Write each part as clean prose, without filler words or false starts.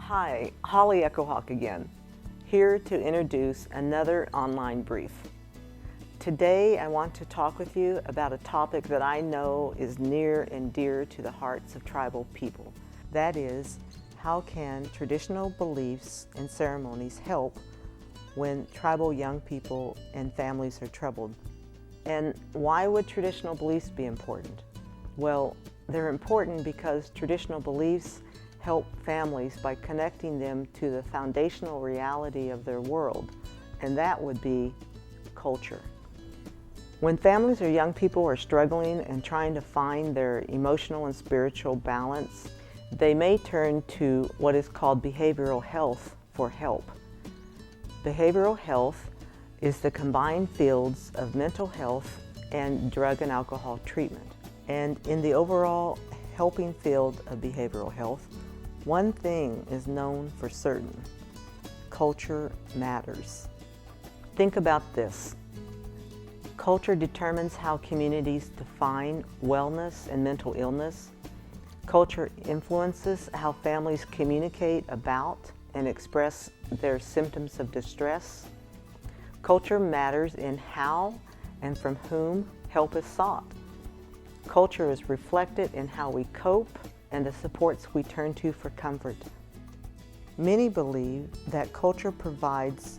Hi, Holly Echohawk again, here to introduce another online brief. Today I want to talk with you about a topic that I know is near and dear to the hearts of tribal people. That is, how can traditional beliefs and ceremonies help when tribal young people and families are troubled? And why would traditional beliefs be important? Well, they're important because traditional beliefs help families by connecting them to the foundational reality of their world, and that would be culture. When families or young people are struggling and trying to find their emotional and spiritual balance, they may turn to what is called behavioral health for help. Behavioral health is the combined fields of mental health and drug and alcohol treatment. And in the overall helping field of behavioral health, one thing is known for certain: culture matters. Think about this. Culture determines how communities define wellness and mental illness. Culture influences how families communicate about and express their symptoms of distress. Culture matters in how and from whom help is sought. Culture is reflected in how we cope and the supports we turn to for comfort. Many believe that culture provides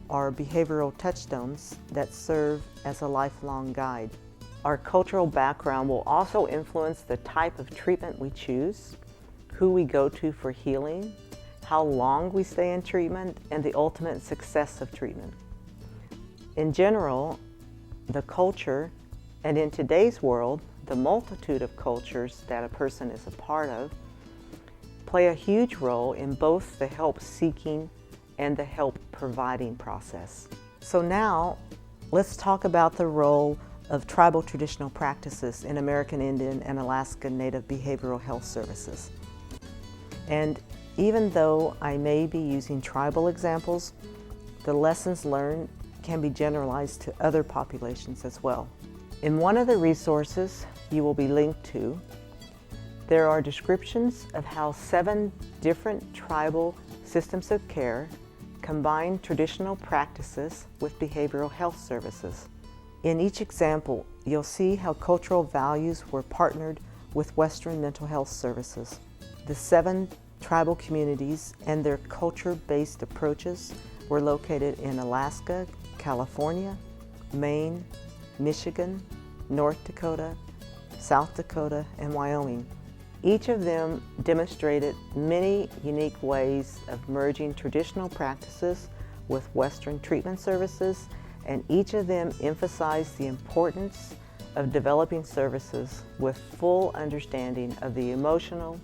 our behavioral touchstones that serve as a lifelong guide. Our cultural background will also influence the type of treatment we choose, who we go to for healing, how long we stay in treatment, and the ultimate success of treatment. In general, the culture, and in today's world, the multitude of cultures that a person is a part of, play a huge role in both the help-seeking and the help-providing process. So now, let's talk about the role of tribal traditional practices in American Indian and Alaskan Native behavioral health services. And even though I may be using tribal examples, the lessons learned can be generalized to other populations as well. In one of the resources you will be linked to, there are descriptions of how 7 different tribal systems of care combine traditional practices with behavioral health services. In each example, you'll see how cultural values were partnered with Western mental health services. The 7 tribal communities and their culture-based approaches were located in Alaska, California, Maine, Michigan, North Dakota, South Dakota, and Wyoming. Each of them demonstrated many unique ways of merging traditional practices with Western treatment services, and each of them emphasized the importance of developing services with full understanding of the emotional,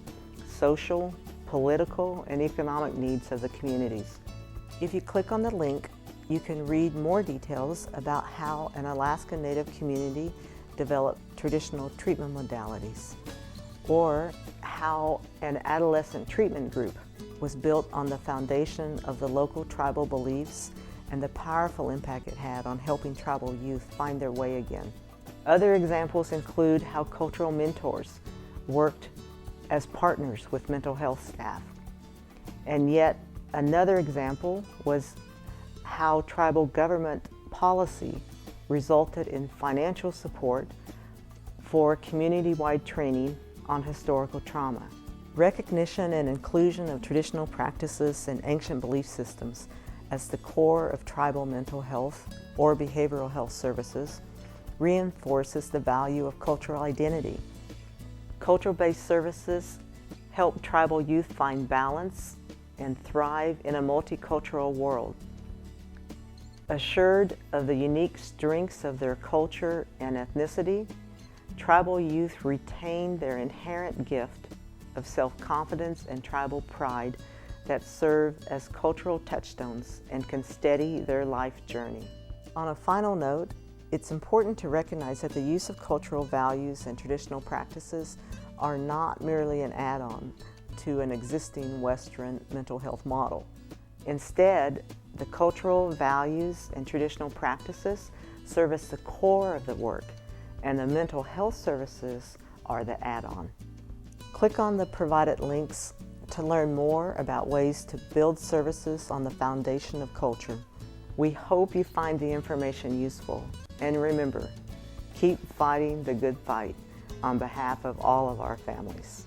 social, political, and economic needs of the communities. If you click on the link, you can read more details about how an Alaskan Native community developed traditional treatment modalities, or how an adolescent treatment group was built on the foundation of the local tribal beliefs and the powerful impact it had on helping tribal youth find their way again. Other examples include how cultural mentors worked as partners with mental health staff. And yet another example was how tribal government policy resulted in financial support for community-wide training on historical trauma. Recognition and inclusion of traditional practices and ancient belief systems as the core of tribal mental health or behavioral health services reinforces the value of cultural identity. Cultural-based services help tribal youth find balance and thrive in a multicultural world. Assured of the unique strengths of their culture and ethnicity, tribal youth retain their inherent gift of self-confidence and tribal pride that serve as cultural touchstones and can steady their life journey. On a final note, it's important to recognize that the use of cultural values and traditional practices are not merely an add-on to an existing Western mental health model. Instead, the cultural values and traditional practices serve as the core of the work, and the mental health services are the add-on. Click on the provided links to learn more about ways to build services on the foundation of culture. We hope you find the information useful. And remember, keep fighting the good fight on behalf of all of our families.